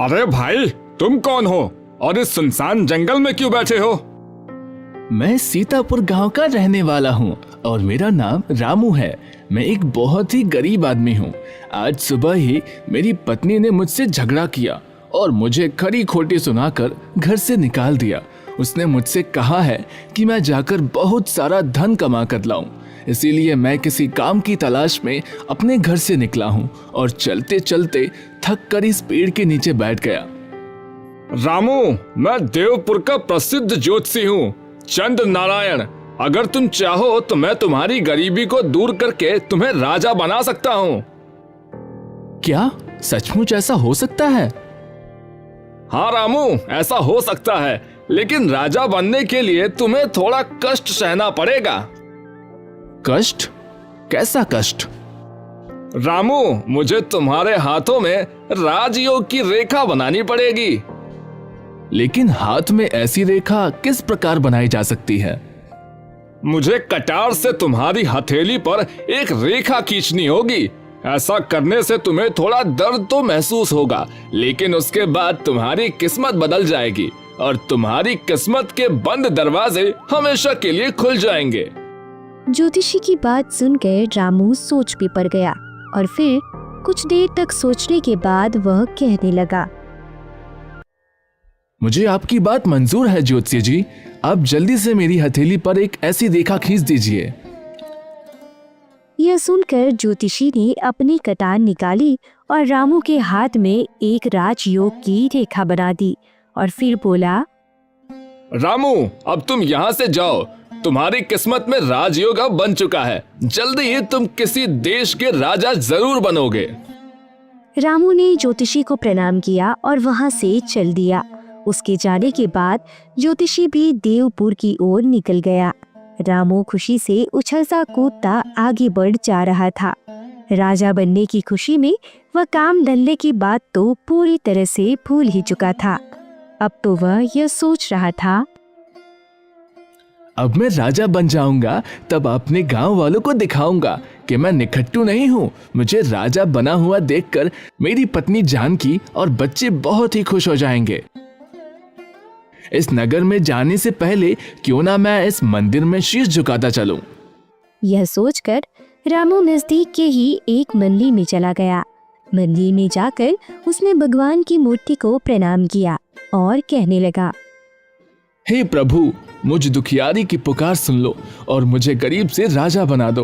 अरे भाई, तुम कौन हो और इस सुनसान जंगल में क्यों बैठे हो? मैं सीतापुर गांव का रहने वाला हूँ और मेरा नाम रामू है। मैं एक बहुत ही गरीब आदमी हूँ। आज सुबह ही मेरी पत्नी ने मुझसे झगड़ा किया और मुझे खरी खोटी सुनाकर घर से निकाल दिया। उसने मुझसे कहा है कि मैं जाकर बहुत सारा धन कमा कर लाऊं। इसीलिए मैं किसी काम की तलाश में अपने घर से निकला हूँ और चलते चलते थक कर इस पेड़ के नीचे बैठ गया। रामू, मैं देवपुर का प्रसिद्ध ज्योतिषी हूँ, चंद नारायण। अगर तुम चाहो तो मैं तुम्हारी गरीबी को दूर करके तुम्हें राजा बना सकता हूँ। क्या सचमुच ऐसा हो सकता है? हाँ रामू, ऐसा हो सकता है, लेकिन राजा बनने के लिए तुम्हें थोड़ा कष्ट सहना पड़ेगा। कष्ट? कैसा कष्ट? रामू, मुझे तुम्हारे हाथों में राजयोग की रेखा बनानी पड़ेगी। लेकिन हाथ में ऐसी रेखा किस प्रकार बनाई जा सकती है? मुझे कटार से तुम्हारी हथेली पर एक रेखा खींचनी होगी। ऐसा करने से तुम्हें थोड़ा दर्द तो महसूस होगा, लेकिन उसके बाद तुम्हारी किस्मत बदल जाएगी और तुम्हारी किस्मत के बंद दरवाजे हमेशा के लिए खुल जाएंगे। ज्योतिषी की बात सुनकर रामू सोच में पड़ गया और फिर कुछ देर तक सोचने के बाद वह कहने लगा, मुझे आपकी बात मंजूर है ज्योतिषी जी। आप जल्दी से मेरी हथेली पर एक ऐसी रेखा खींच दीजिए। यह सुनकर ज्योतिषी ने अपनी कटार निकाली और रामू के हाथ में एक राजयोग की रेखा बना दी और फिर बोला, रामू, अब तुम यहाँ से जाओ। तुम्हारी किस्मत में राजयोग अब बन चुका है। जल्दी ही तुम किसी देश के राजा जरूर बनोगे। रामू ने ज्योतिषी को प्रणाम किया और वहां से चल दिया। उसके जाने के बाद ज्योतिषी भी देवपुर की ओर निकल गया। रामू खुशी से उछलता कूदता आगे बढ़ जा रहा था। राजा बनने की खुशी में वह काम धंधे की बात तो पूरी तरह से भूल ही चुका था। अब तो वह यह सोच रहा था, अब मैं राजा बन जाऊंगा तब अपने गांव वालों को दिखाऊंगा कि मैं निखट्टू नहीं हूँ। मुझे राजा बना हुआ देखकर मेरी पत्नी जानकी और बच्चे बहुत ही खुश हो जाएंगे। इस नगर में जाने से पहले क्यों ना मैं इस मंदिर में शीश झुकाता चलूं। यह सोचकर रामू नजदीक के ही एक मंदिर में चला गया। मंदिर में जाकर उसने भगवान की मूर्ति को प्रणाम किया और कहने लगा, हे प्रभु, मुझ दुखियारी की पुकार सुन लो और मुझे गरीब से राजा बना दो।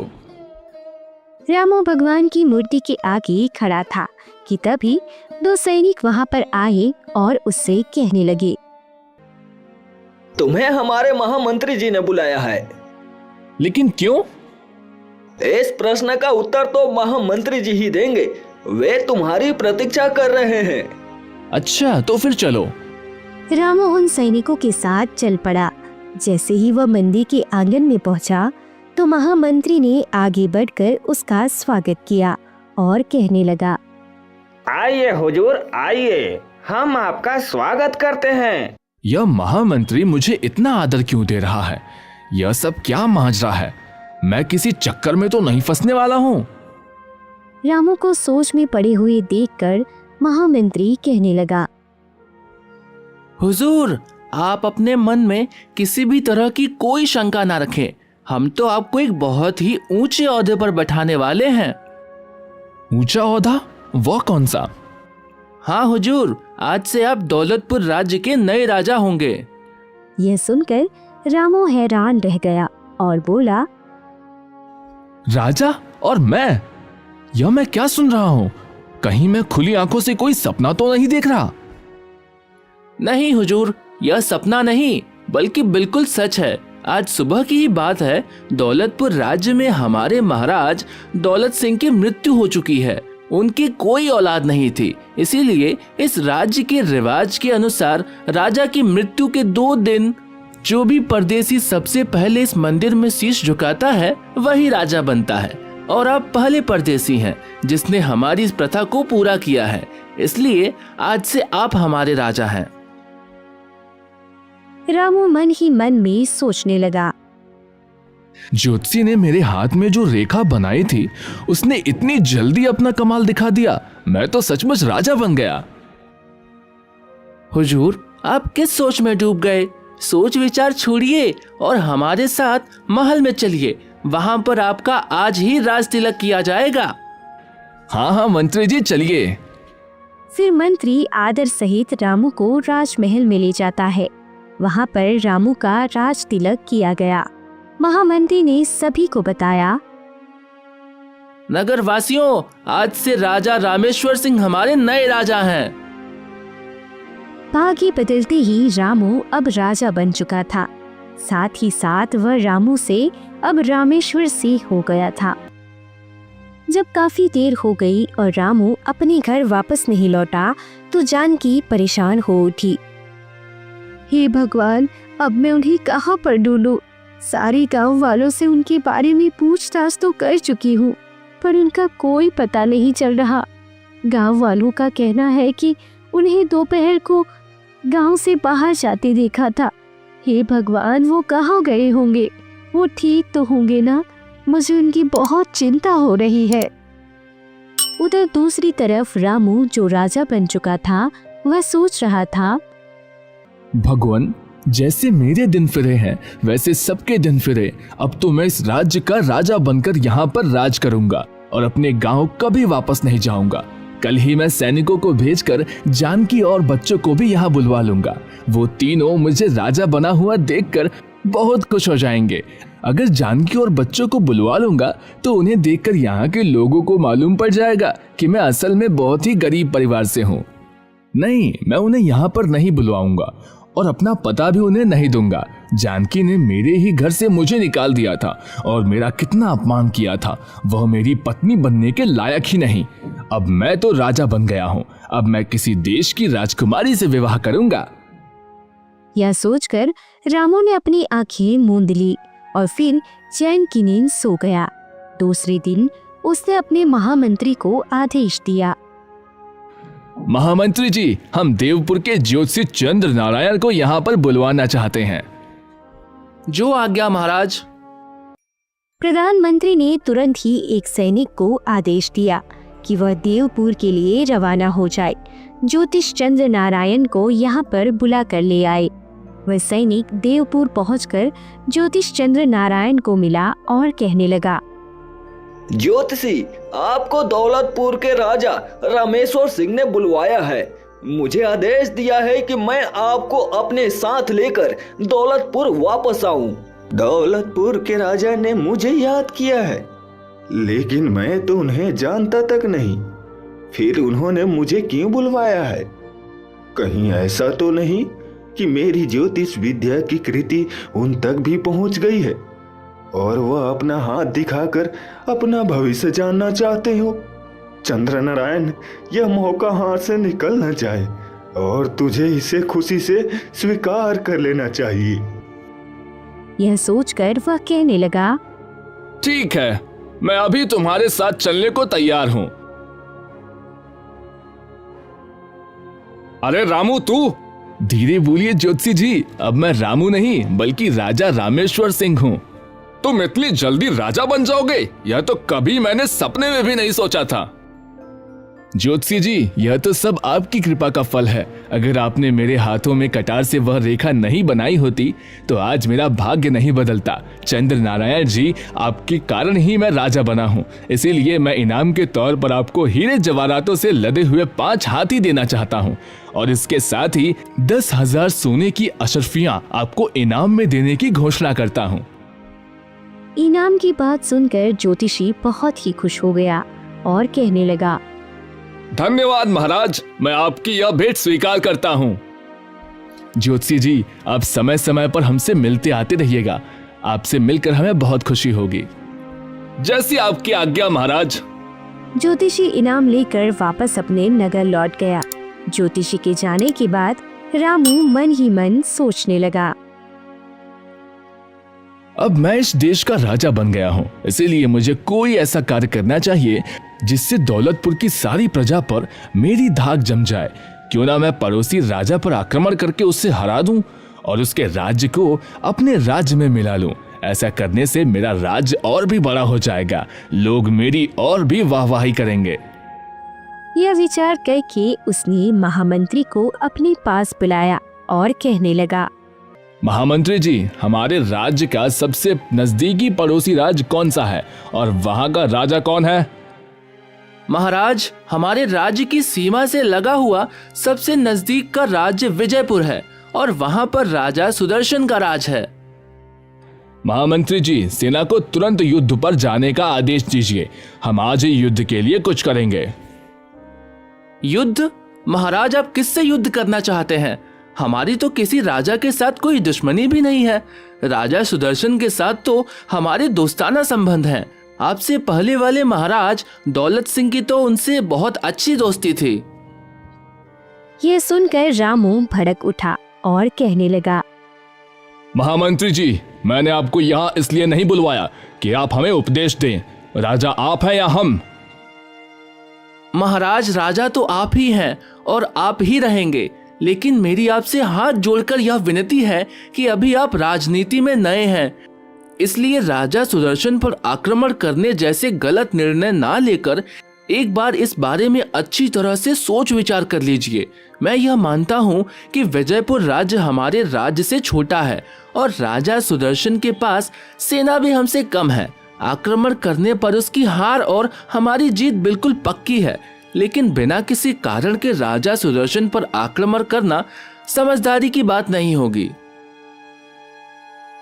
रामू भगवान की मूर्ति के आगे खड़ा था कि तभी दो सैनिक वहां पर आए और उससे कहने लगे, तुम्हें हमारे महामंत्री जी ने बुलाया है। लेकिन क्यों? इस प्रश्न का उत्तर तो महामंत्री जी ही देंगे। वे तुम्हारी प्रतीक्षा कर रहे हैं। अच्छा, तो फिर चलो। रामू उन सैनिकों के साथ चल पड़ा। जैसे ही वह मंदिर के आंगन में पहुंचा तो महामंत्री ने आगे बढ़कर उसका स्वागत किया और कहने लगा, आइए हुजूर, आइए, हम आपका स्वागत करते हैं। यह महामंत्री मुझे इतना आदर क्यों दे रहा है? यह सब क्या माजरा है? मैं किसी चक्कर में तो नहीं फंसने वाला हूँ। रामू को सोच में पड़े हुए देखकर महामंत्री कहने लगा, हुजूर, आप अपने मन में किसी भी तरह की कोई शंका ना रखें। हम तो आपको एक बहुत ही ऊंचे ओहदे पर बैठाने वाले हैं। ऊंचा ओहदा? वह कौन सा? हाँ हुजूर, आज से आप दौलतपुर राज्य के नए राजा होंगे। यह सुनकर रामू हैरान रह गया और बोला, राजा और मैं? यह मैं क्या सुन रहा हूँ? कहीं मैं खुली आंखों से कोई सपना तो नहीं देख रहा? नहीं हुजूर, यह सपना नहीं बल्कि बिल्कुल सच है। आज सुबह की ही बात है। दौलतपुर राज्य में हमारे महाराज दौलत सिंह की मृत्यु हो चुकी है। उनकी कोई औलाद नहीं थी, इसीलिए इस राज्य के रिवाज के अनुसार राजा की मृत्यु के 2 दिन जो भी परदेसी सबसे पहले इस मंदिर में शीश झुकाता है वही राजा बनता है। और आप पहले परदेसी हैं जिसने हमारी इस प्रथा को पूरा किया है, इसलिए आज से आप हमारे राजा हैं। रामू मन ही मन में सोचने लगा, ज्योतिषी ने मेरे हाथ में जो रेखा बनाई थी उसने इतनी जल्दी अपना कमाल दिखा दिया। मैं तो सचमुच राजा बन गया। हुजूर, आप किस सोच में डूब गए? सोच विचार छोड़िए और हमारे साथ महल में चलिए। वहां पर आपका आज ही राज तिलक किया जाएगा। हाँ हाँ मंत्री जी, चलिए। फिर मंत्री आदर सहित रामू को राजमहल में ले जाता है। वहाँ पर रामू का राज तिलक किया गया। महामंत्री ने सभी को बताया, नगर वासियों, आज से राजा रामेश्वर सिंह हमारे नए राजा हैं। भाग्य बदलते ही रामू अब राजा बन चुका था। साथ ही साथ वह रामू से अब रामेश्वर से हो गया था। जब काफी देर हो गई और रामू अपने घर वापस नहीं लौटा तो जानकी परेशान हो उठी। हे भगवान, अब मैं उन्हें कहाँ पर ढूंढूं? सारे गांव वालों से उनके बारे में पूछताछ तो कर चुकी हूँ, पर उनका कोई पता नहीं चल रहा। गांव वालों का कहना है कि उन्हें दोपहर को गांव से बाहर जाते देखा था। हे भगवान, वो कहाँ गए होंगे? वो ठीक तो होंगे ना? मुझे उनकी बहुत चिंता हो रही है। उधर दूसरी तरफ रामू, जो राजा बन चुका था, वह सोच रहा था, भगवान, जैसे मेरे दिन फिरे हैं वैसे सबके दिन फिरे। अब तो मैं इस राज्य का राजा बनकर यहाँ पर राज करूंगा और अपने गांव कभी वापस नहीं जाऊंगा। कल ही मैं सैनिकों को भेजकर जानकी और बच्चों को भी यहाँ बुलवा लूंगा। वो तीनों मुझे राजा बना हुआ देखकर बहुत खुश हो जाएंगे। अगर जानकी और बच्चों को बुलवा लूंगा तो उन्हें देखकर यहाँ के लोगों को मालूम पड़ जाएगा कि मैं असल में बहुत ही गरीब परिवार से हूँ। नहीं, मैं उन्हें यहाँ पर नहीं बुलवाऊंगा और अपना पता भी उन्हें नहीं दूंगा। जानकी ने मेरे ही घर से मुझे निकाल दिया था और मेरा कितना अपमान किया था। वह मेरी पत्नी बनने के लायक ही नहीं। अब मैं तो राजा बन गया हूँ। अब मैं किसी देश की राजकुमारी से विवाह करूंगा। यह सोचकर रामू ने अपनी आंखें मूंद ली और फिर चैन की नींद सो गया। दूसरे दिन उसने अपने महामंत्री को आदेश दिया, महामंत्री जी, हम देवपुर के ज्योतिषी चंद्र नारायण को यहाँ पर बुलवाना चाहते हैं। जो आज्ञा महाराज। प्रधानमंत्री ने तुरंत ही एक सैनिक को आदेश दिया कि वह देवपुर के लिए रवाना हो जाए। ज्योतिष चंद्र नारायण को यहाँ पर बुला कर ले आए। वह सैनिक देवपुर पहुंचकर ज्योतिष चंद्र नारायण को मिला और कहने लगा, ज्योतिषी, आपको दौलतपुर के राजा रामेश्वर सिंह ने बुलवाया है। मुझे आदेश दिया है कि मैं आपको अपने साथ लेकर दौलतपुर वापस आऊं। दौलतपुर के राजा ने मुझे याद किया है, लेकिन मैं तो उन्हें जानता तक नहीं। फिर उन्होंने मुझे क्यों बुलवाया है? कहीं ऐसा तो नहीं कि मेरी ज्योतिष विद्या की कृति उन तक भी पहुंच गई है और वह अपना हाथ दिखाकर अपना भविष्य जानना चाहते हो? चंद्र नारायण, यह मौका हाथ से निकल न जाए और तुझे इसे खुशी से स्वीकार कर लेना चाहिए। यह सोचकर वह कहने लगा, ठीक है, मैं अभी तुम्हारे साथ चलने को तैयार हूं। अरे रामू, तू? धीरे बोलिए ज्योतिषी जी, अब मैं रामू नहीं बल्कि राजा रामेश्वर सिंह हूँ। तुम इतनी जल्दी राजा बन जाओगे? यह तो कभी मैंने सपने में भी नहीं सोचा था। ज्योतिषी जी, यह तो सब आपकी कृपा का फल है। अगर आपने मेरे हाथों में कटार से वह रेखा नहीं बनाई होती तो आज मेरा भाग्य नहीं बदलता। चंद्र नारायण जी, आपके कारण ही मैं राजा बना हूँ। इसीलिए मैं इनाम के तौर पर आपको हीरे जवाहरातों से लदे हुए 5 हाथी देना चाहता हूँ और इसके साथ ही 10,000 सोने की अशर्फियाँ आपको इनाम में देने की घोषणा करता हूँ। इनाम की बात सुनकर ज्योतिषी बहुत ही खुश हो गया और कहने लगा, धन्यवाद महाराज, मैं आपकी यह भेंट स्वीकार करता हूँ। ज्योतिषी जी, आप समय समय पर हमसे मिलते आते रहिएगा। आपसे मिलकर हमें बहुत खुशी होगी। जैसी आपकी आज्ञा महाराज। ज्योतिषी इनाम लेकर वापस अपने नगर लौट गया। ज्योतिषी के जाने के बाद रामू मन ही मन सोचने लगा, अब मैं इस देश का राजा बन गया हूँ, इसीलिए मुझे कोई ऐसा कार्य करना चाहिए जिससे दौलतपुर की सारी प्रजा पर मेरी धाक जम जाए। क्यों ना मैं पड़ोसी राजा पर आक्रमण करके उससे हरा दूं और उसके राज्य को अपने राज्य में मिला लूं। ऐसा करने से मेरा राज्य और भी बड़ा हो जाएगा। लोग मेरी और भी वाहवाही करेंगे। यह विचार करके उसने महामंत्री को अपने पास बुलाया और कहने लगा, महामंत्री जी, हमारे राज्य का सबसे नजदीकी पड़ोसी राज्य कौन सा है और वहाँ का राजा कौन है? महाराज, हमारे राज्य की सीमा से लगा हुआ सबसे नजदीक का राज्य विजयपुर है और वहाँ पर राजा सुदर्शन का राज है। महामंत्री जी, सेना को तुरंत युद्ध पर जाने का आदेश दीजिए। हम आज ही युद्ध के लिए कुछ करेंगे। युद्ध? महाराज, आप किससे युद्ध करना चाहते हैं? हमारी तो किसी राजा के साथ कोई दुश्मनी भी नहीं है। राजा सुदर्शन के साथ तो हमारे दोस्ताना संबंध हैं। आपसे पहले वाले महाराज दौलत सिंह की तो उनसे बहुत अच्छी दोस्ती थी। यह सुनकर रामू भड़क उठा और कहने लगा, महामंत्री जी, मैंने आपको यहाँ इसलिए नहीं बुलवाया कि आप हमें उपदेश दें। राजा आप हैं या हम? महाराज, राजा तो आप ही हैं और आप ही रहेंगे, लेकिन मेरी आपसे हाथ जोड़कर यह विनती है कि अभी आप राजनीति में नए हैं, इसलिए राजा सुदर्शन पर आक्रमण करने जैसे गलत निर्णय ना लेकर एक बार इस बारे में अच्छी तरह से सोच विचार कर लीजिए। मैं यह मानता हूँ कि विजयपुर राज्य हमारे राज्य से छोटा है और राजा सुदर्शन के पास सेना भी हमसे कम है। आक्रमण करने पर उसकी हार और हमारी जीत बिल्कुल पक्की है, लेकिन बिना किसी कारण के राजा सुदर्शन पर आक्रमण करना समझदारी की बात नहीं होगी।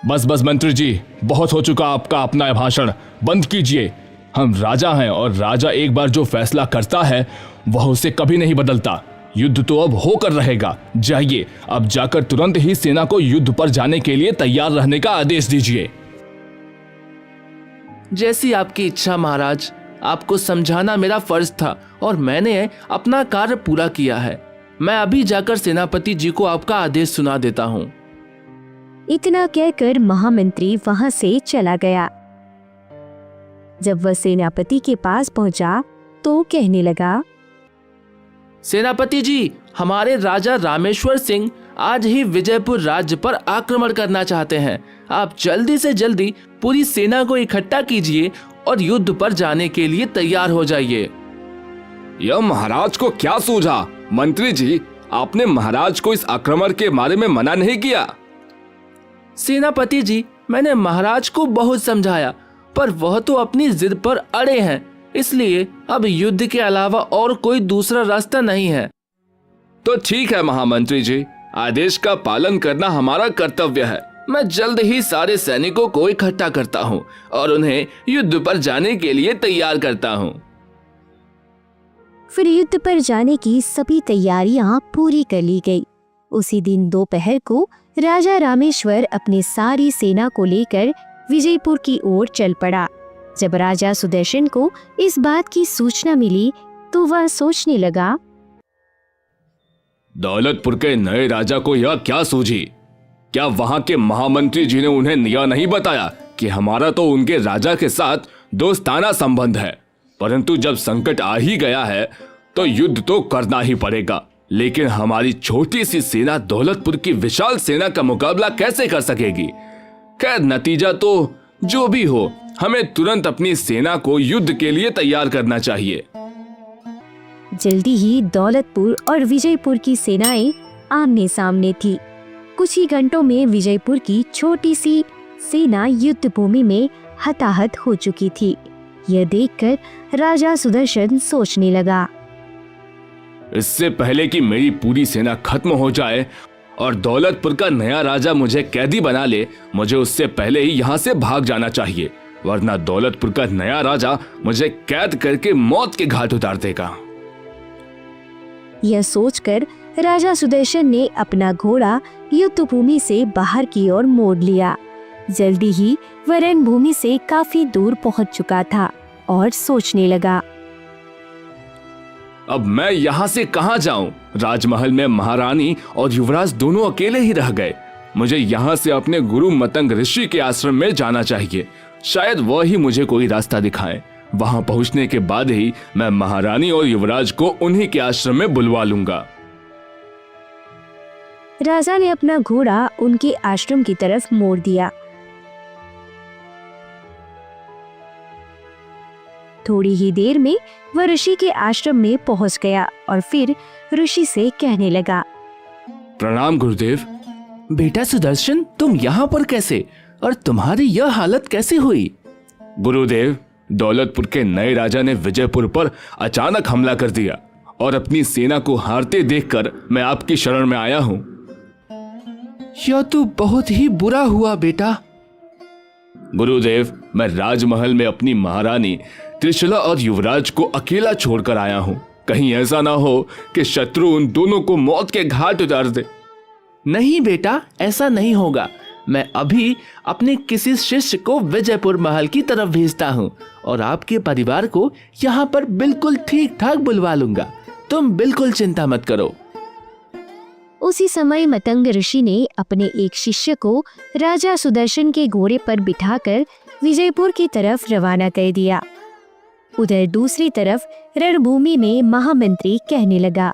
बस बस मंत्री जी, बहुत हो चुका आपका अपना भाषण, बंद कीजिए। हम राजा हैं और राजा एक बार जो फैसला करता है वह उसे कभी नहीं बदलता। युद्ध तो अब होकर रहेगा। जाइए, अब जाकर तुरंत ही सेना को युद्ध पर जाने के लिए तैयार रहने का आदेश दीजिए। जैसी आपकी इच्छा महाराज। आपको समझाना मेरा फर्ज था और मैंने अपना कार्य पूरा किया है। मैं अभी जाकर सेनापति जी को आपका आदेश सुना देता हूँ। इतना कहकर महामंत्री वहां से चला गया। जब वह सेनापति के पास पहुंचा तो कहने लगा, सेनापति जी, हमारे राजा रामेश्वर सिंह आज ही विजयपुर राज्य पर आक्रमण करना चाहते हैं। आप जल्दी से जल्दी पूरी सेना को इकट्ठा कीजिए और युद्ध पर जाने के लिए तैयार हो जाइए। यह महाराज को क्या सूझा? मंत्री जी, आपने महाराज को इस आक्रमण के बारे में मना नहीं किया? सेनापति जी, मैंने महाराज को बहुत समझाया, पर वह तो अपनी जिद पर अड़े हैं, इसलिए अब युद्ध के अलावा और कोई दूसरा रास्ता नहीं है। तो ठीक है महामंत्री जी, आदेश का पालन करना हमारा कर्तव्य है। मैं जल्द ही सारे सैनिकों को इकट्ठा करता हूँ और उन्हें युद्ध पर जाने के लिए तैयार करता हूँ। फिर युद्ध पर जाने की सभी तैयारियां पूरी कर ली गई। उसी दिन दोपहर को राजा रामेश्वर अपनी सारी सेना को लेकर विजयपुर की ओर चल पड़ा। जब राजा सुदर्शन को इस बात की सूचना मिली तो वह सोचने लगा, दौलतपुर के नए राजा को यह क्या सूझी? क्या वहां के महामंत्री जी ने उन्हें यह नहीं बताया कि हमारा तो उनके राजा के साथ दोस्ताना संबंध है, परंतु जब संकट आ ही गया है तो युद्ध तो करना ही पड़ेगा। लेकिन हमारी छोटी सी सेना दौलतपुर की विशाल सेना का मुकाबला कैसे कर सकेगी? खैर, नतीजा तो जो भी हो, हमें तुरंत अपनी सेना को युद्ध के लिए तैयार करना चाहिए। जल्दी ही दौलतपुर और विजयपुर की सेनाएं आमने सामने थी। कुछ ही घंटों में विजयपुर की छोटी सी सेना युद्ध भूमि में हताहत हो चुकी थी। यह देखकर राजा सुदर्शन सोचने लगा, इससे पहले कि मेरी पूरी सेना खत्म हो जाए और दौलतपुर का नया राजा मुझे कैदी बना ले, मुझे उससे पहले ही यहाँ से भाग जाना चाहिए, वरना दौलतपुर का नया राजा मुझे कैद करके मौत के घाट उतार देगा। यह सोचकर राजा सुदर्शन ने अपना घोड़ा युद्ध भूमि से बाहर की ओर मोड़ लिया। जल्दी ही वह रणभूमि से काफी दूर पहुंच चुका था और सोचने लगा, अब मैं यहाँ से कहाँ जाऊं? राजमहल में महारानी और युवराज दोनों अकेले ही रह गए। मुझे यहाँ से अपने गुरु मतंग ऋषि के आश्रम में जाना चाहिए। शायद वह ही मुझे कोई रास्ता दिखाएं। वहां पहुंचने के बाद ही मैं महारानी और युवराज को उन्हीं के आश्रम में बुलवा लूंगा। राजा ने अपना घोड़ा उनके आश्रम की तरफ मोड़ दिया। थोड़ी ही देर में वह ऋषि के आश्रम में पहुंच गया और फिर ऋषि से कहने लगा। प्रणाम गुरुदेव। बेटा सुदर्शन, तुम यहाँ पर कैसे, और तुम्हारी यह हालत कैसे हुई? गुरुदेव, दौलतपुर के नए राजा ने विजयपुर पर अचानक हमला कर दिया और अपनी सेना को हारते देखकर मैं आपकी शरण में आया हूँ। यह तो बहुत ही बुरा हुआ बेटा। गुरुदेव, मैं राजमहल में अपनी महारानी त्रिशला और युवराज को अकेला छोड़कर आया हूँ। कहीं ऐसा ना हो कि शत्रु उन दोनों को मौत के घाट उतार दे। नहीं बेटा, ऐसा नहीं होगा। मैं अभी अपने किसी शिष्य को विजयपुर महल की तरफ भेजता हूँ और आपके परिवार को यहाँ पर बिल्कुल ठीक ठाक बुलवा लूंगा। तुम बिल्कुल चिंता मत करो। उसी समय मतंग ऋषि ने अपने एक शिष्य को राजा सुदर्शन के घोड़े पर बिठाकर विजयपुर की तरफ रवाना कर दिया। उधर दूसरी तरफ रणभूमि में महामंत्री कहने लगा।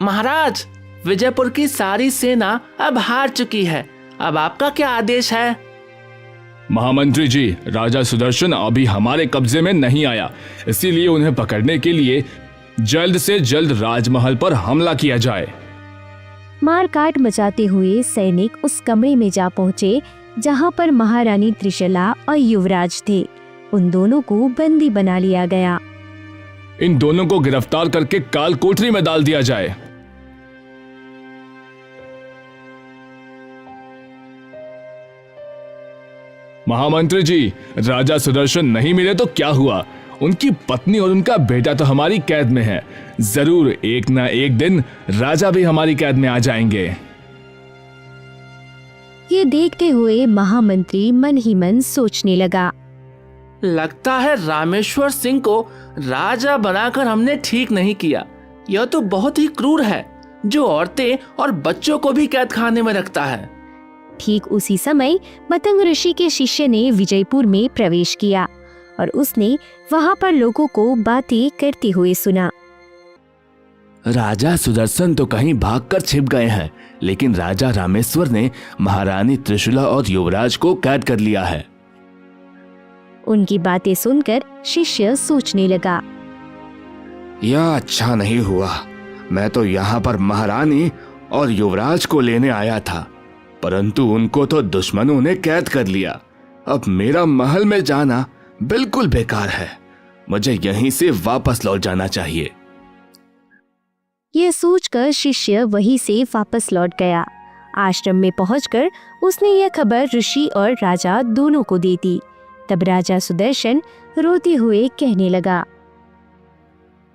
महाराज, विजयपुर की सारी सेना अब हार चुकी है। अब आपका क्या आदेश है? महामंत्री जी, राजा सुदर्शन अभी हमारे कब्जे में नहीं आया, इसीलिए उन्हें पकड़ने के लिए जल्द से जल्द राजमहल पर हमला किया जाए। मारकाट मचाते हुए सैनिक उस कमरे में जा पहुंचे जहां पर महारानी त्रिशला और युवराज थे। उन दोनों को बंदी बना लिया गया। इन दोनों को गिरफ्तार करके काल कोठरी में डाल दिया जाए। महामंत्री जी, राजा सुदर्शन नहीं मिले तो क्या हुआ? उनकी पत्नी और उनका बेटा तो हमारी कैद में है। जरूर एक ना एक दिन राजा भी हमारी कैद में आ जाएंगे। ये देखते हुए महामंत्री मन ही मन सोचने लगा। लगता है रामेश्वर सिंह को राजा बनाकर हमने ठीक नहीं किया। यह तो बहुत ही क्रूर है, जो औरतें और बच्चों को भी कैद खाने में रखता है। ठीक उसी समय मतंग ऋषि के शिष्य ने विजयपुर में प्रवेश किया और उसने वहां पर लोगों को बातें करते हुए सुना। राजा सुदर्शन तो कहीं भागकर छिप गए हैं, लेकिन राजा रामेश्वर ने महारानी त्रिशला और युवराज को कैद कर लिया है। उनकी बातें सुनकर शिष्य सोचने लगा। यह अच्छा नहीं हुआ। मैं तो यहाँ पर महारानी और युवराज को लेने आया था, परंतु उनको तो दुश्मनों ने कैद कर लिया। अब मेरा महल में जाना बिल्कुल बेकार है। मुझे यहीं से वापस लौट जाना चाहिए। यह सोचकर शिष्य वहीं से वापस लौट गया। आश्रम में पहुंचकर उसने यह खबर ऋषि और राजा दोनों को दे दी। तब राजा सुदर्शन रोते हुए कहने लगा।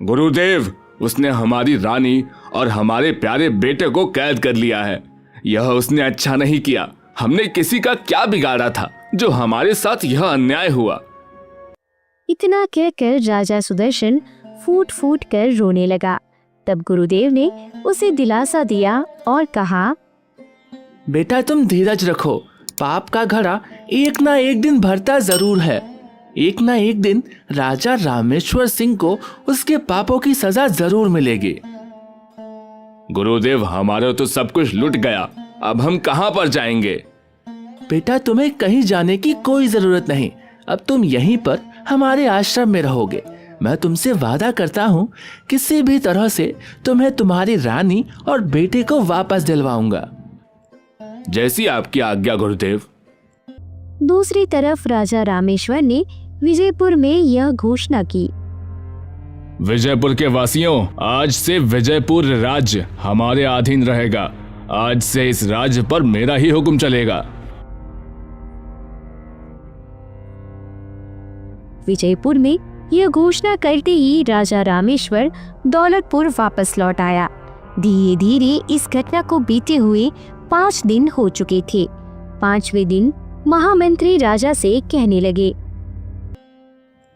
गुरुदेव, उसने हमारी रानी और हमारे प्यारे बेटे को कैद कर लिया है। यह उसने अच्छा नहीं किया। हमने किसी का क्या बिगाड़ा था जो हमारे साथ यह अन्याय हुआ? इतना कहकर राजा सुदर्शन फूट फूट कर रोने लगा। तब गुरुदेव ने उसे दिलासा दिया और कहा, बेटा तुम धीरज रखो। पाप का घड़ा एक ना एक दिन भरता जरूर है। एक ना एक दिन राजा रामेश्वर सिंह को उसके पापों की सजा जरूर मिलेगी। गुरुदेव, हमारा तो सब कुछ लुट गया। अब हम कहाँ पर जाएंगे? बेटा तुम्हें कहीं जाने की कोई जरूरत नहीं। अब तुम यहीं पर हमारे आश्रम में रहोगे। मैं तुमसे वादा करता हूँ, किसी भी तरह से तुम्हें तुम्हारी रानी और बेटे को वापस दिलवाऊंगा। जैसी आपकी आज्ञा गुरुदेव। दूसरी तरफ राजा रामेश्वर ने विजयपुर में यह घोषणा की। विजयपुर के वासियों, आज से विजयपुर राज्य हमारे अधीन रहेगा। आज से इस राज्य पर मेरा ही हुक्म चलेगा। विजयपुर में यह घोषणा करते ही राजा रामेश्वर दौलतपुर वापस लौट आया। धीरे धीरे इस घटना को बीते हुए 5 दिन हो चुके थे। 5वें दिन महामंत्री राजा से कहने लगे,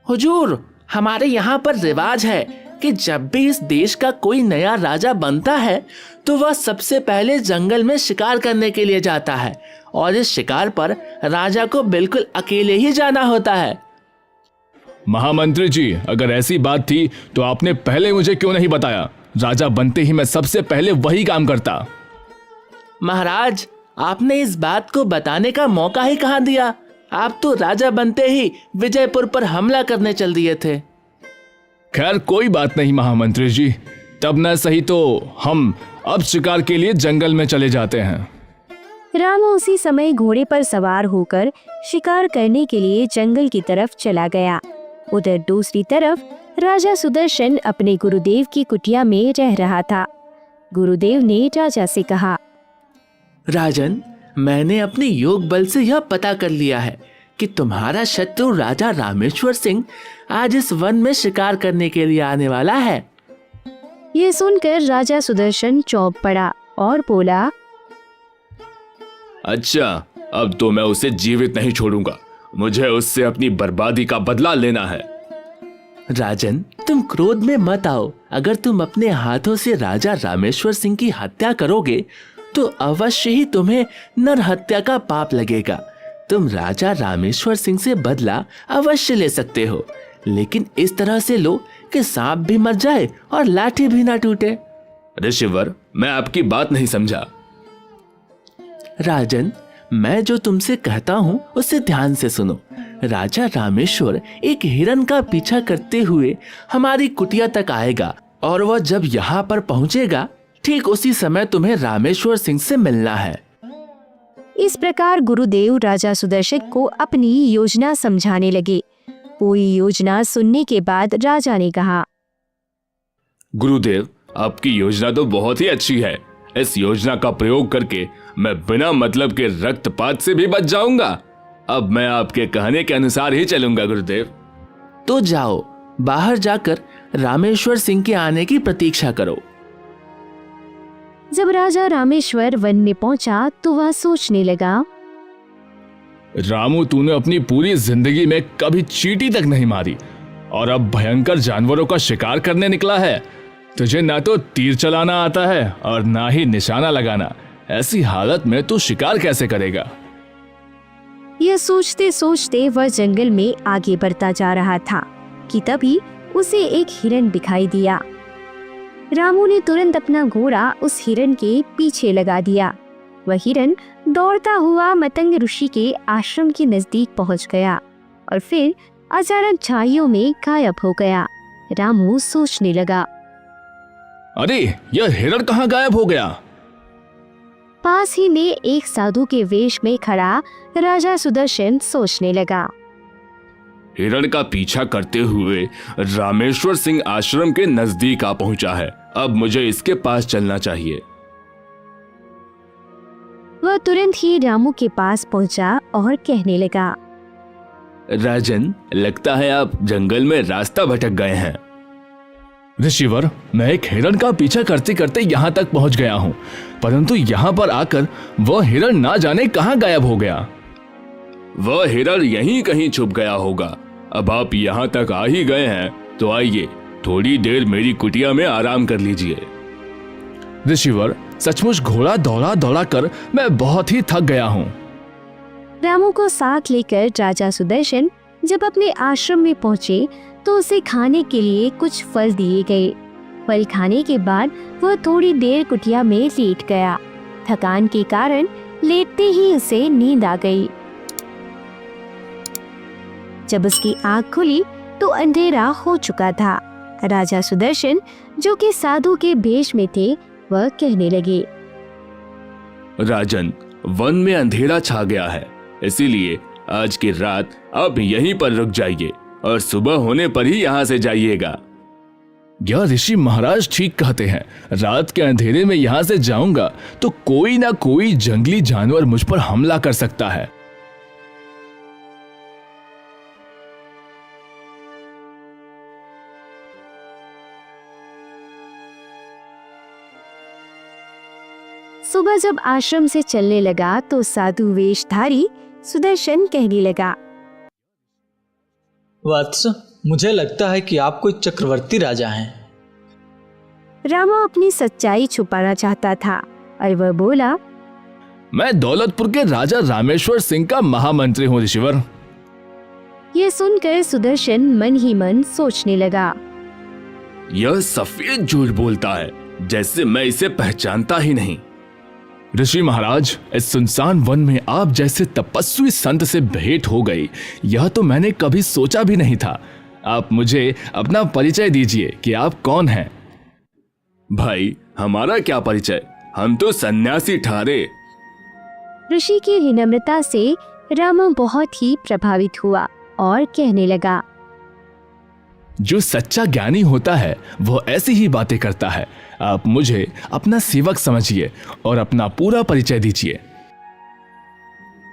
हुजूर, हमारे यहाँ पर रिवाज है कि जब भी इस देश का कोई नया राजा बनता है तो वह सबसे पहले जंगल में शिकार करने के लिए जाता है और इस शिकार पर राजा को बिल्कुल अकेले ही जाना होता है। महामंत्री जी, अगर ऐसी बात थी तो आपने पहले मुझे क्यों नहीं बताया? राजा बनते ही मैं सबसे पहले वही काम करता। महाराज, आपने इस बात को बताने का मौका ही कहाँ दिया? आप तो राजा बनते ही विजयपुर पर हमला करने चल दिए थे। खैर कोई बात नहीं महामंत्री जी, तब न सही तो हम अब शिकार के लिए जंगल में चले जाते हैं। रामू उसी समय घोड़े पर सवार होकर शिकार करने के लिए जंगल की तरफ चला गया। उधर दूसरी तरफ राजा सुदर्शन अपने गुरुदेव की कुटिया में रह रहा था। गुरुदेव ने राजा से कहा, राजन, मैंने अपने योग बल से यह पता कर लिया है कि तुम्हारा शत्रु राजा रामेश्वर सिंह आज इस वन में शिकार करने के लिए आने वाला है। ये सुनकर राजा सुदर्शन चौंक पड़ा और बोला, अच्छा, अब तो मैं उसे जीवित नहीं छोड़ूंगा। मुझे उससे अपनी बर्बादी का बदला लेना है। राजन, तुम क्रोध में मत आओ। अगर तुम अपने हाथों से राजा रामेश्वर सिंह की हत्या करोगे तो अवश्य ही तुम्हें नर हत्या का पाप लगेगा। तुम राजा रामेश्वर सिंह से बदला अवश्य ले सकते हो, लेकिन इस तरह से लो कि सांप भी मर जाए और लाठी भी ना टूटे। ऋषिवर, मैं आपकी बात नहीं समझा। राजन, मैं जो तुमसे कहता हूँ उसे ध्यान से सुनो। राजा रामेश्वर एक हिरन का पीछा करते हुए हमारी कुटिया तक आएगा और वह जब यहाँ पर पहुँचेगा ठीक उसी समय तुम्हें रामेश्वर सिंह से मिलना है। इस प्रकार गुरुदेव राजा सुदर्शन को अपनी योजना समझाने लगे। पूरी योजना सुनने के बाद राजा ने कहा, गुरुदेव, आपकी योजना तो बहुत ही अच्छी है। इस योजना का प्रयोग करके मैं बिना मतलब के रक्तपात से भी बच जाऊंगा। अब मैं आपके कहने के अनुसार ही चलूंगा गुरुदेव। तो जाओ, बाहर जाकर रामेश्वर सिंह के आने की प्रतीक्षा करो। जब राजा रामेश्वर वन में पहुंचा तो वह सोचने लगा, रामू, तूने अपनी पूरी जिंदगी में कभी चींटी तक नहीं मारी और अब भयंकर जानवरों का शिकार करने निकला है। तुझे ना तो तीर चलाना आता है और ना ही निशाना लगाना। ऐसी हालत में तू शिकार कैसे करेगा? यह सोचते सोचते वह जंगल में आगे बढ़ता जा रहा था कि तभी उसे एक हिरन दिखाई दिया। रामू ने तुरंत अपना घोड़ा उस हिरन के पीछे लगा दिया। वह हिरन दौड़ता हुआ मतंग ऋषि के आश्रम के नजदीक पहुंच गया और फिर अचानक झाड़ियों में गायब हो गया। रामू सोचने लगा, अरे, यह हिरण कहाँ गायब हो गया? पास ही में एक साधु के वेश में खड़ा राजा सुदर्शन सोचने लगा, हिरण का पीछा करते हुए रामेश्वर सिंह आश्रम के नजदीक आ पहुंचा है। अब मुझे इसके पास चलना चाहिए। वह तुरंत ही रामू के पास पहुंचा और कहने लगा, राजन, लगता है आप जंगल में रास्ता भटक गए हैं। ऋषिवर, मैं एक हिरण का पीछा करते करते यहाँ तक पहुँच गया हूँ, परंतु यहाँ पर आकर वह हिरण ना जाने कहाँ गायब हो गया। वह हिरण यहीं कहीं छुप गया होगा। अब आप यहाँ तक आ ही गए हैं तो आइए, थोड़ी देर मेरी कुटिया में आराम कर लीजिए। ऋषिवर, सचमुच घोड़ा दौड़ा दौड़ा कर मैं बहुत ही थक गया हूँ। रामू को साथ लेकर राजा सुदर्शन जब अपने आश्रम में पहुंचे तो उसे खाने के लिए कुछ फल दिए गए। फल खाने के बाद वह थोड़ी देर कुटिया में लेट गया। थकान के कारण लेटते ही उसे नींद आ गई। जब उसकी आंख खुली तो अंधेरा हो चुका था। राजा सुदर्शन, जो कि साधु के भेष में थे, वह कहने लगे, राजन, वन में अंधेरा छा गया है, इसीलिए आज की रात आप यहीं पर रुक जाइए और सुबह होने पर ही यहाँ से जाइएगा। यह ऋषि महाराज ठीक कहते हैं। रात के अंधेरे में यहाँ से जाऊंगा तो कोई ना कोई जंगली जानवर मुझ पर हमला कर सकता है। सुबह जब आश्रम से चलने लगा तो साधु वेशधारी सुदर्शन कहने लगा, वत्स, मुझे लगता है कि आप कोई चक्रवर्ती राजा हैं। रामू अपनी सच्चाई छुपाना चाहता था और वह बोला, मैं दौलतपुर के राजा रामेश्वर सिंह का महामंत्री हूँ ऋषिवर। यह सुनकर सुदर्शन मन ही मन सोचने लगा, यह सफेद झूठ बोलता है, जैसे मैं इसे पहचानता ही नहीं। ऋषि महाराज, इस सुनसान वन में आप जैसे तपस्वी संत से भेंट हो गई, यह तो मैंने कभी सोचा भी नहीं था। आप मुझे अपना परिचय दीजिए कि आप कौन हैं। भाई, हमारा क्या परिचय, हम तो सन्यासी ठहरे। ऋषि की विनम्रता से रामू बहुत ही प्रभावित हुआ और कहने लगा, जो सच्चा ज्ञानी होता है वो ऐसी ही बातें करता है। आप मुझे अपना सेवक समझिए और अपना पूरा परिचय दीजिए।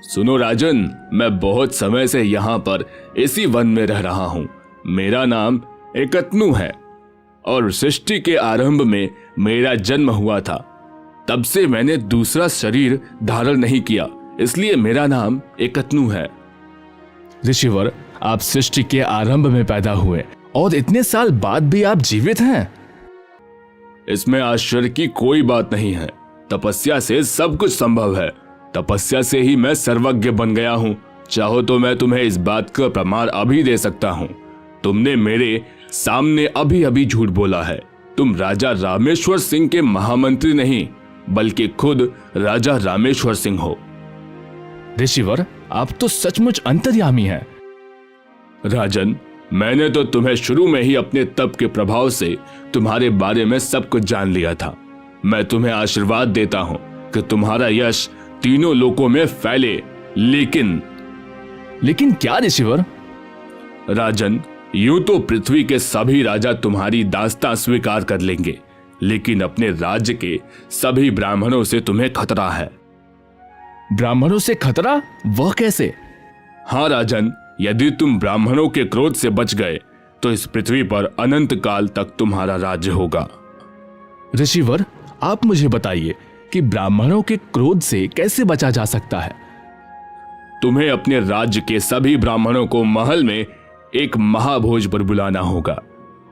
सुनो राजन, मैं बहुत समय से यहाँ पर इसी वन में रह रहा हूँ। मेरा नाम एकतनु है और सृष्टि के आरंभ में मेरा जन्म हुआ था। तब से मैंने दूसरा शरीर धारण नहीं किया, इसलिए मेरा नाम एकतनु है। ऋषिवर, आप सृष्टि के आरंभ में पैदा हुए और इतने साल बाद भी आप जीवित हैं। इसमें आश्चर्य की कोई बात नहीं है। तपस्या से सब कुछ संभव है। तपस्या से ही मैं सर्वज्ञ बन गया हूँ। चाहो तो मैं तुम्हें इस बात का प्रमाण अभी दे सकता हूँ। तुमने मेरे सामने अभी अभी झूठ बोला है। तुम राजा रामेश्वर सिंह के महामंत्री नहीं, बल्कि खुद राजा रामेश्वर सिंह हो। ऋषिवर, आप तो सचमुच अंतर्यामी हैं। राजन, मैंने तो तुम्हें शुरू में ही अपने तप के प्रभाव से तुम्हारे बारे में सब कुछ जान लिया था। मैं तुम्हें आशीर्वाद देता हूं कि तुम्हारा यश तीनों लोकों में फैले। लेकिन क्या ऋषिवर? राजन, यूं तो पृथ्वी के सभी राजा तुम्हारी दास्तां स्वीकार कर लेंगे, लेकिन अपने राज्य के सभी ब्राह्मणों से तुम्हें खतरा है। ब्राह्मणों से खतरा? वह कैसे? हाँ राजन, यदि तुम ब्राह्मणों के क्रोध से बच गए तो इस पृथ्वी पर अनंत काल तक तुम्हारा राज्य होगा। ऋषिवर, आप मुझे बताइए कि ब्राह्मणों के क्रोध से कैसे बचा जा सकता है? तुम्हें अपने राज्य के सभी ब्राह्मणों को महल में एक महाभोज पर बुलाना होगा।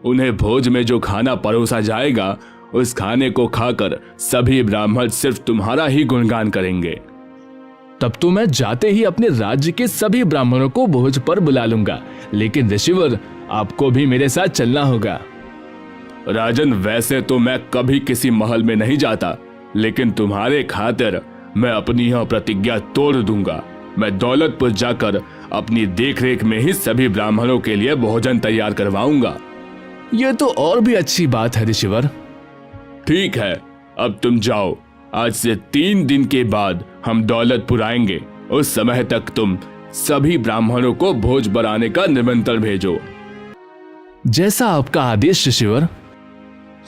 उन्हें भोज में जो खाना परोसा जाएगा, उस खाने को खाकर सभी ब्राह्मण सिर्फ तुम्हारा ही गुणगान करेंगे। तब तो मैं जाते ही अपने राज्य के सभी ब्राह्मणों को भोज पर बुला लूंगा। लेकिन ऋषिवर, आपको भी मेरे साथ चलना होगा। राजन, वैसे तो मैं कभी किसी महल में नहीं जाता, लेकिन तुम्हारे खातिर मैं अपनी यह प्रतिज्ञा तोड़ दूंगा। मैं दौलतपुर जाकर अपनी देखरेख में ही सभी ब्राह्मणों के लिए भोजन तैयार करवाऊंगा। यह तो और भी अच्छी बात है ऋषिवर। ठीक है, अब तुम जाओ। आज से 3 दिन के बाद हम दौलतपुर आएंगे। उस समय तक तुम सभी ब्राह्मणों को भोज बनाने का निमंत्रण भेजो। जैसा आपका आदेश ऋषिवर।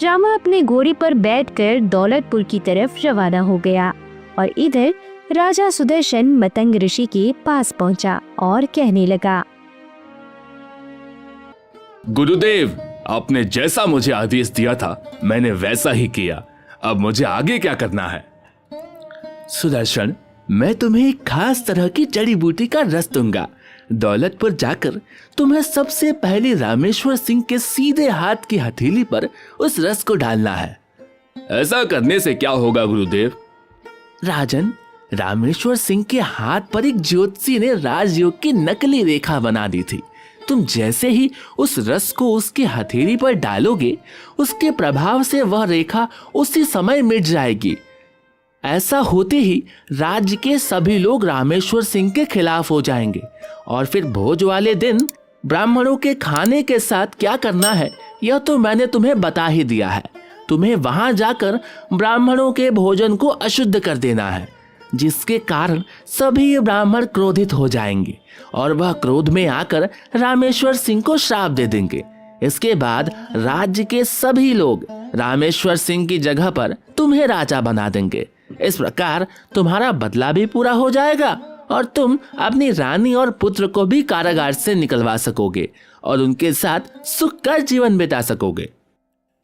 रामा अपने घोड़े पर बैठकर दौलतपुर की तरफ रवाना हो गया और इधर राजा सुदर्शन मतंग ऋषि के पास पहुंचा और कहने लगा, गुरुदेव, आपने जैसा मुझे आदेश दिया था मैंने वैसा ही किया। अब मुझे आगे क्या करना है? सुदर्शन, मैं तुम्हें एक खास तरह की जड़ी बूटी का रस दूंगा। दौलतपुर जाकर तुम्हें सबसे पहले रामेश्वर सिंह के सीधे हाथ की हथेली पर उस रस को डालना है। ऐसा करने से क्या होगा गुरुदेव? राजन, रामेश्वर सिंह के हाथ पर एक ज्योतिषी ने राजयोग की नकली रेखा बना दी थी। तुम जैसे ही उस रस को उसकी हथेली पर डालोगे, उसके प्रभाव से वह रेखा उसी समय मिट जाएगी। ऐसा होते ही राज्य के सभी लोग रामेश्वर सिंह के खिलाफ हो जाएंगे और फिर भोज वाले दिन ब्राह्मणों के खाने के साथ क्या करना है यह तो मैंने तुम्हें बता ही दिया है। तुम्हें वहां जाकर ब्राह्मणों के भोजन को अशुद्ध कर देना है, जिसके कारण सभी ब्राह्मण क्रोधित हो जाएंगे और वह क्रोध में आकर रामेश्वर सिंह को श्राप दे देंगे। इसके बाद राज्य के सभी लोग रामेश्वर सिंह की जगह पर तुम्हें राजा बना देंगे। इस प्रकार तुम्हारा बदला भी पूरा हो जाएगा और तुम अपनी रानी और पुत्र को भी कारागार से निकलवा सकोगे और उनके साथ सुख का जीवन बिता सकोगे।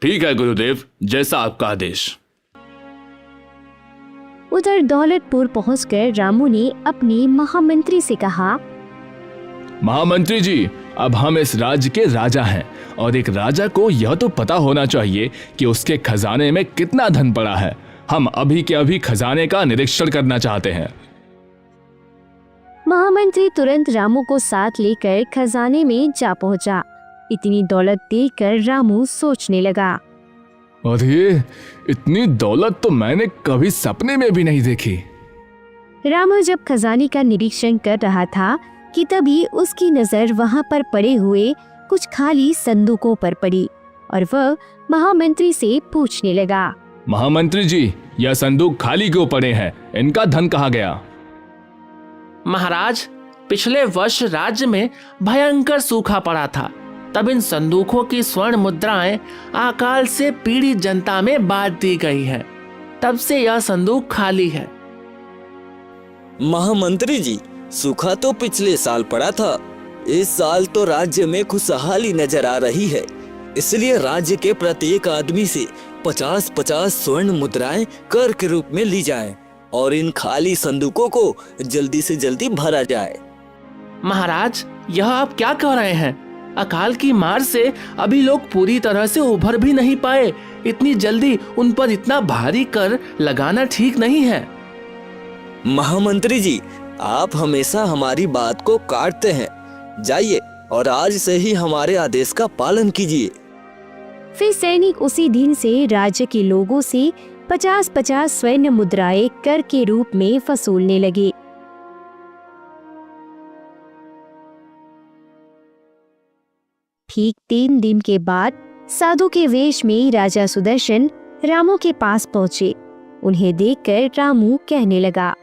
ठीक है गुरुदेव, जैसा आपका आदेश। उधर दौलतपुर पहुंचकर रामू ने अपने महामंत्री से कहा, महामंत्री जी, अब हम इस राज्य के राजा हैं और एक राजा को यह तो पता होना चाहिए कि उसके खजाने में कितना धन पड़ा है। हम अभी के अभी खजाने का निरीक्षण करना चाहते हैं। महामंत्री तुरंत रामू को साथ लेकर खजाने में जा पहुंचा। इतनी दौलत देखकर रामू सोचने लगा, अरे इतनी दौलत तो मैंने कभी सपने में भी नहीं देखी। रामू जब खजाने का निरीक्षण कर रहा था कि तभी उसकी नजर वहां पर पड़े हुए कुछ खाली संदूकों पर पड़ी और वह महामंत्री से पूछने लगा। महामंत्री जी, यह संदूक खाली क्यों पड़े हैं? इनका धन कहाँ गया? महाराज, पिछले वर्ष राज्य में भयंकर सूखा पड़ा था। तब इन संदूकों की स्वर्ण मुद्राएं अकाल से पीड़ित जनता में बांट दी गई हैं। तब से यह संदूक खाली है। महामंत्री जी, सूखा तो पिछले साल पड़ा था। इस साल तो राज्य में खुशहाली नजर आ रही है, इसलिए राज्य के प्रत्येक आदमी से 50-50 स्वर्ण मुद्राएं कर के रूप में ली जाएं और इन खाली संदूकों को जल्दी से जल्दी भरा जाए। महाराज, यह आप क्या कह रहे हैं? अकाल की मार से अभी लोग पूरी तरह से उभर भी नहीं पाए। इतनी जल्दी उन पर इतना भारी कर लगाना ठीक नहीं है। महामंत्री जी, आप हमेशा हमारी बात को काटते हैं। जाइए और आज से ही हमारे आदेश का पालन कीजिए। फिर सैनिक उसी दिन से राज्य के लोगों से 50-50 स्वर्ण मुद्राएं कर के रूप में वसूलने लगे। ठीक 3 दिन के बाद साधु के वेश में राजा सुदर्शन रामू के पास पहुँचे। उन्हें देखकर रामू कहने लगा।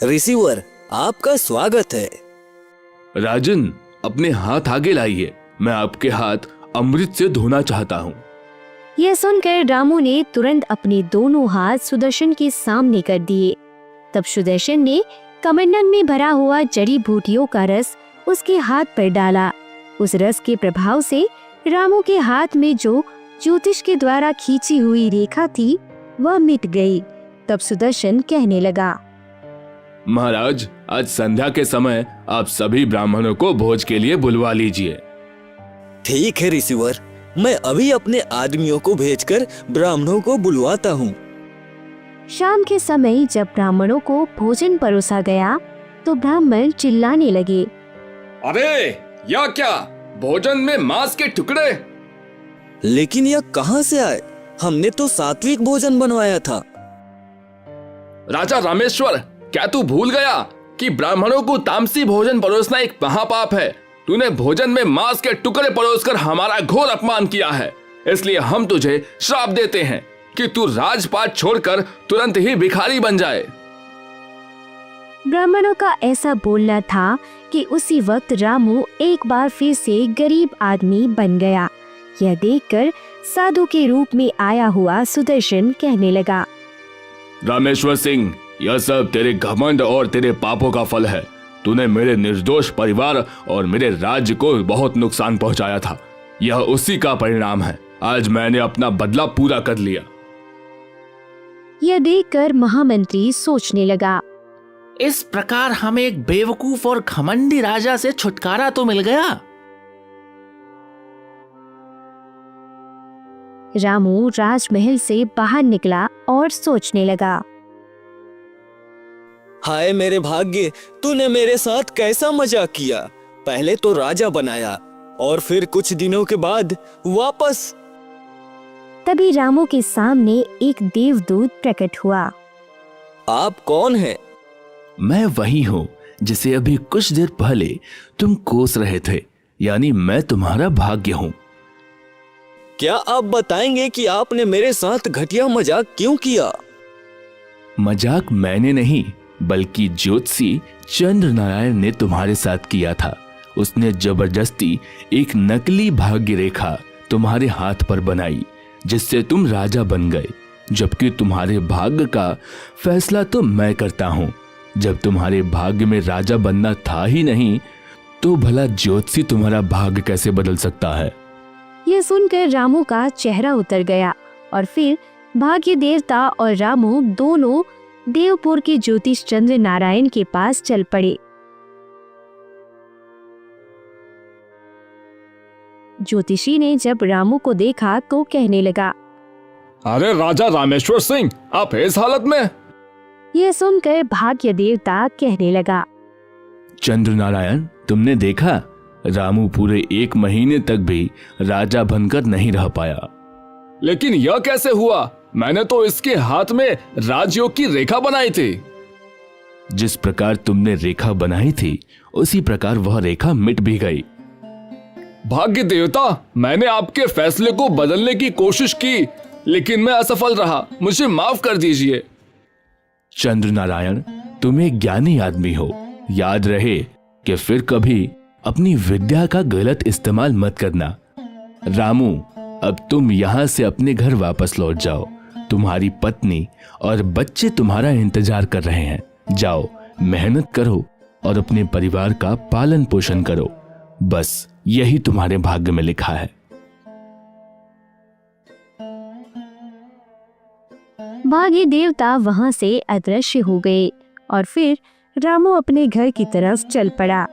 ऋषिवर, आपका स्वागत है। राजन, अपने हाथ आगे लाइए, मैं आपके हाथ अमृत से धोना चाहता हूँ। यह सुनकर रामू ने तुरंत अपने दोनों हाथ सुदर्शन के सामने कर दिए। तब सुदर्शन ने कमंडल में भरा हुआ जड़ी बूटियों का रस उसके हाथ पर डाला। उस रस के प्रभाव से रामू के हाथ में जो ज्योतिष के द्वारा खींची हुई रेखा थी वह मिट गई। तब सुदर्शन कहने लगा। महाराज, आज संध्या के समय आप सभी ब्राह्मणों को भोज के लिए बुलवा लीजिए। ठीक है ऋषिवर, मैं अभी अपने आदमियों को भेजकर ब्राह्मणों को बुलवाता हूँ। शाम के समय जब ब्राह्मणों को भोजन परोसा गया तो ब्राह्मण चिल्लाने लगे। अरे यह क्या, भोजन में मांस के टुकड़े? लेकिन यह कहाँ से आए? हमने तो सात्विक भोजन बनवाया था। राजा रामेश्वर, क्या तू भूल गया कि ब्राह्मणों को तामसी भोजन परोसना एक महापाप है? तूने भोजन में मांस के टुकड़े परोसकर हमारा घोर अपमान किया है। इसलिए हम तुझे श्राप देते हैं कि तू राजपाट छोड़कर तुरंत ही भिखारी बन जाए। ब्राह्मणों का ऐसा बोलना था कि उसी वक्त रामू एक बार फिर से गरीब आदमी बन गया। यह देखकर साधु के रूप में आया हुआ सुदर्शन कहने लगा। रामेश्वर सिंह, यह सब तेरे घमंड और तेरे पापों का फल है। तूने मेरे निर्दोष परिवार और मेरे राज्य को बहुत नुकसान पहुंचाया था। यह उसी का परिणाम है। आज मैंने अपना बदला पूरा कर लिया। यह देखकर महामंत्री सोचने लगा। इस प्रकार हमें एक बेवकूफ और घमंडी राजा से छुटकारा तो मिल गया। रामू राजमहल से बाहर निकला और सोचने लगा। हाय मेरे भाग्य, तूने मेरे साथ कैसा मजाक किया। पहले तो राजा बनाया और फिर कुछ दिनों के बाद वापस। तभी रामू के सामने एक देवदूत प्रकट हुआ। आप कौन हैं? मैं वही हूँ जिसे अभी कुछ देर पहले तुम कोस रहे थे, यानी मैं तुम्हारा भाग्य हूँ। क्या आप बताएंगे कि आपने मेरे साथ घटिया मजाक क्यों किया? मजाक मैंने नहीं, बल्कि ज्योतिषी चंद्र नारायण ने तुम्हारे साथ किया था। उसने जबरदस्ती एक नकली भाग्य रेखा तुम्हारे हाथ पर बनाई, जिससे तुम राजा बन गए, जबकि तुम्हारे भाग्य का फैसला तो मैं करता हूँ। जब तुम्हारे भाग्य में राजा बनना था ही नहीं, तो भला ज्योतिषी तुम्हारा भाग्य कैसे बदल सकता है? यह सुनकर रामू का चेहरा उतर गया और फिर भाग्य देवता और रामू दोनों देवपुर के ज्योतिष चंद्र नारायण के पास चल पड़े। ज्योतिषी ने जब रामू को देखा तो कहने लगा। अरे राजा रामेश्वर सिंह, आप इस हालत में? यह सुनकर भाग्य देवता कहने लगा। चंद्र नारायण, तुमने देखा, रामू पूरे 1 महीने तक भी राजा बनकर नहीं रह पाया। लेकिन यह कैसे हुआ? मैंने तो इसके हाथ में राजयोग की रेखा बनाई थी। जिस प्रकार तुमने रेखा बनाई थी उसी प्रकार वह रेखा मिट भी गई। भाग्य देवता, मैंने आपके फैसले को बदलने की कोशिश की, लेकिन मैं असफल रहा। मुझे माफ कर दीजिए। चंद्र नारायण, तुम एक ज्ञानी आदमी हो। याद रहे कि फिर कभी अपनी विद्या का गलत इस्तेमाल मत करना। रामू, अब तुम यहाँ से अपने घर वापस लौट जाओ। तुम्हारी पत्नी और बच्चे तुम्हारा इंतजार कर रहे हैं। जाओ, मेहनत करो और अपने परिवार का पालन पोषण करो। बस यही तुम्हारे भाग्य में लिखा है। भाग्य देवता वहां से अदृश्य हो गए और फिर रामू अपने घर की तरफ चल पड़ा।